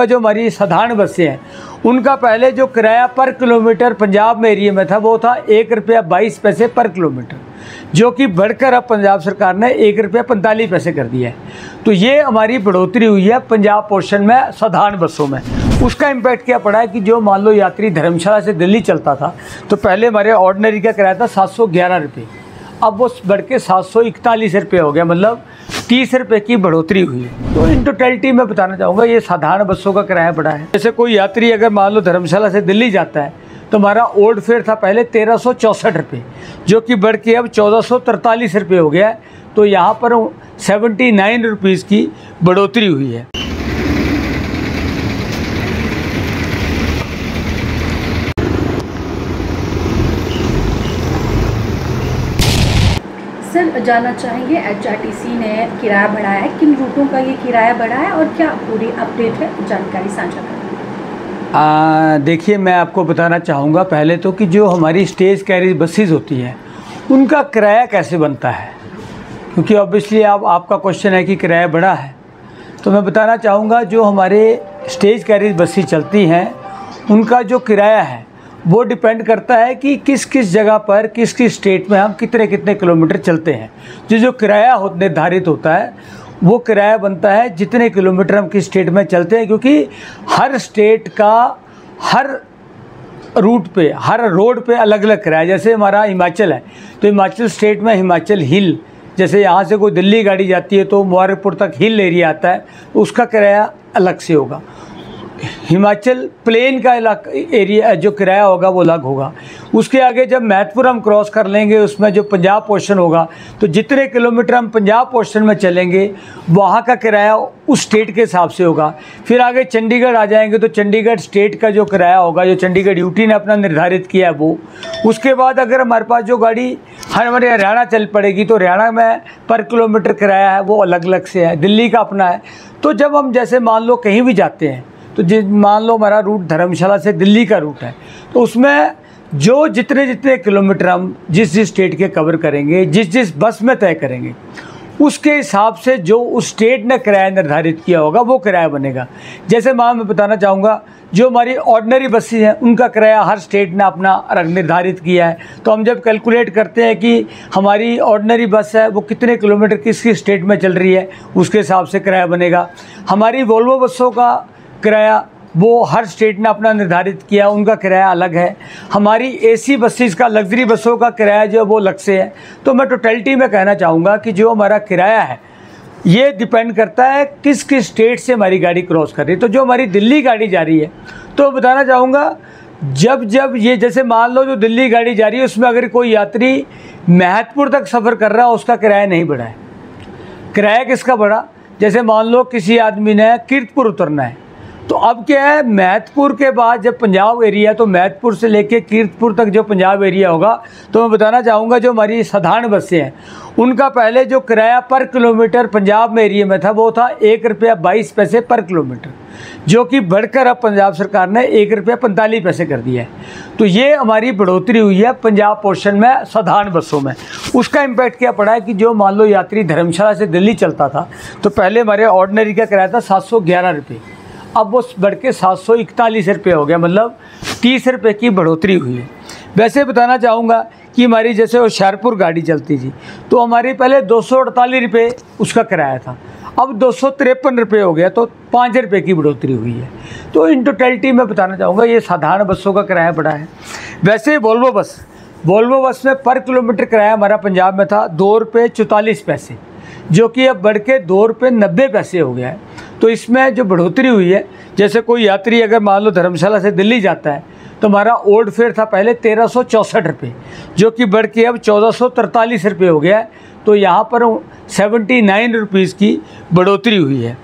जो हमारी साधारण बसें हैं उनका पहले जो किराया पर किलोमीटर पंजाब में एरिया में था वो था 1 रुपया 22 पैसे पर किलोमीटर, जो कि बढ़कर अब पंजाब सरकार ने 1 रुपया 45 पैसे कर दिया है। तो ये हमारी बढ़ोतरी हुई है पंजाब पोर्शन में साधारण बसों में। उसका इम्पैक्ट क्या पड़ा है कि जो मान लो यात्री धर्मशाला से दिल्ली चलता था तो पहले हमारे ऑर्डिनरी का किराया था 711 रुपये, अब वो बढ़ के 741 रुपये हो गया, मतलब 30 रुपये की बढ़ोतरी हुई है। तो इन टोटलिटी मैं बताना चाहूँगा ये साधारण बसों का किराया बढ़ा है। जैसे कोई यात्री अगर मान लो धर्मशाला से दिल्ली जाता है तो हमारा ओल्ड फेयर था पहले 1364 रुपये, जो कि बढ़ के अब 1443 रुपये हो गया है। तो यहाँ पर 79 रुपीज़ की बढ़ोतरी हुई है। सर, जानना चाहेंगे एचआरटीसी ने किराया बढ़ाया है, किन रूटों का ये किराया बढ़ा है और क्या पूरी अपडेट है, जानकारी साझा करें। देखिए, मैं आपको बताना चाहूँगा पहले तो कि जो हमारी स्टेज कैरिज बसेस होती हैं उनका किराया कैसे बनता है, क्योंकि ऑब्वियसली आपका क्वेश्चन है कि किराया बढ़ा है। तो मैं बताना चाहूँगा जो हमारे स्टेज कैरिज बसेस चलती हैं उनका जो किराया है वो डिपेंड करता है कि किस किस जगह पर किस किस स्टेट में हम कितने कितने किलोमीटर चलते हैं। जो किराया निर्धारित होता है वो किराया बनता है जितने किलोमीटर हम किस स्टेट में चलते हैं, क्योंकि हर स्टेट का हर रूट पे हर रोड पे अलग अलग किराया। जैसे हमारा हिमाचल है तो हिमाचल स्टेट में हिमाचल हिल, जैसे यहाँ से कोई दिल्ली गाड़ी जाती है तो मुबारकपुर तक हिल एरिया आता है, उसका किराया अलग से होगा। हिमाचल प्लेन का एरिया जो किराया होगा वो अलग होगा। उसके आगे जब महतपुर हम क्रॉस कर लेंगे उसमें जो पंजाब पोर्शन होगा तो जितने किलोमीटर हम पंजाब पोर्शन में चलेंगे वहाँ का किराया उस स्टेट के हिसाब से होगा। फिर आगे चंडीगढ़ आ जाएंगे तो चंडीगढ़ स्टेट का जो किराया होगा, जो चंडीगढ़ यूटी ने अपना निर्धारित किया है वो। उसके बाद अगर हमारे पास जो गाड़ी हमारे हरियाणा चल पड़ेगी तो हरियाणा में पर किलोमीटर किराया है वो अलग अलग से है, दिल्ली का अपना है। तो जब हम जैसे मान लो कहीं भी जाते हैं तो मान लो हमारा रूट धर्मशाला से दिल्ली का रूट है तो उसमें जो जितने जितने किलोमीटर हम जिस जिस स्टेट के कवर करेंगे, जिस जिस बस में तय करेंगे, उसके हिसाब से जो उस स्टेट ने किराया निर्धारित किया होगा वो किराया बनेगा। जैसे मैं बताना चाहूँगा जो हमारी ऑर्डिनरी बसें हैं उनका किराया हर स्टेट ने अपना निर्धारित किया है। तो हम जब कैलकुलेट करते हैं कि हमारी ऑर्डिनरी बस है वो कितने किलोमीटर किस किस स्टेट में चल रही है उसके हिसाब से किराया बनेगा। हमारी वोल्वो बसों का किराया वो हर स्टेट ने अपना निर्धारित किया, उनका किराया अलग है। हमारी एसी बसेस का, लग्जरी बसों का किराया जो वो अलग से है। तो मैं टोटलिटी में कहना चाहूँगा कि जो हमारा किराया है ये डिपेंड करता है किस किस स्टेट से हमारी गाड़ी क्रॉस कर रही है। तो जो हमारी दिल्ली गाड़ी जा रही है तो बताना चाहूँगा जब ये जैसे मान लो जो दिल्ली गाड़ी जा रही है उसमें अगर कोई यात्री महतपुर तक सफ़र कर रहा है उसका किराया नहीं बढ़ा है। किराया किसका बढ़ा, जैसे मान लो किसी आदमी ने कीरतपुर उतरना है तो अब क्या है, महतपुर के बाद जब पंजाब एरिया तो महतपुर से लेके कीरतपुर तक जो पंजाब एरिया होगा तो मैं बताना चाहूँगा जो हमारी साधारण बसें हैं उनका पहले जो किराया पर किलोमीटर पंजाब में एरिया में था वो था 1 रुपया 22 पैसे पर किलोमीटर, जो कि बढ़कर अब पंजाब सरकार ने 1 रुपया 45 पैसे कर दिया है। तो ये हमारी बढ़ोतरी हुई है पंजाब पोर्शन में साधारण बसों में। उसका इम्पैक्ट क्या पड़ा है कि जो मान लो यात्री धर्मशाला से दिल्ली चलता था तो पहले हमारे ऑर्डिनरी का किराया था 711 रुपये, अब वो बढ़ के 741 रुपये हो गया, मतलब 30 रुपये की बढ़ोतरी हुई है। वैसे बताना चाहूँगा कि हमारी जैसे होशियारपुर गाड़ी चलती थी तो हमारी पहले 248 रुपये उसका किराया था, अब 253 रुपये हो गया, तो 5 रुपये की बढ़ोतरी हुई है। तो इन टोटलिटी में बताना चाहूँगा ये साधारण बसों का किराया बढ़ा है। वैसे वोल्वो बस में पर किलोमीटर किराया हमारा पंजाब में था 2 रुपये 44 पैसे, जो कि अब बढ़ के 2 रुपये 90 पैसे हो गया है। तो इसमें जो बढ़ोतरी हुई है, जैसे कोई यात्री अगर मान लो धर्मशाला से दिल्ली जाता है तो हमारा ओल्ड फेयर था पहले 1364 रुपये, जो कि बढ़ के अब 1443 रुपये हो गया है। तो यहाँ पर 79 रुपीज़ की बढ़ोतरी हुई है।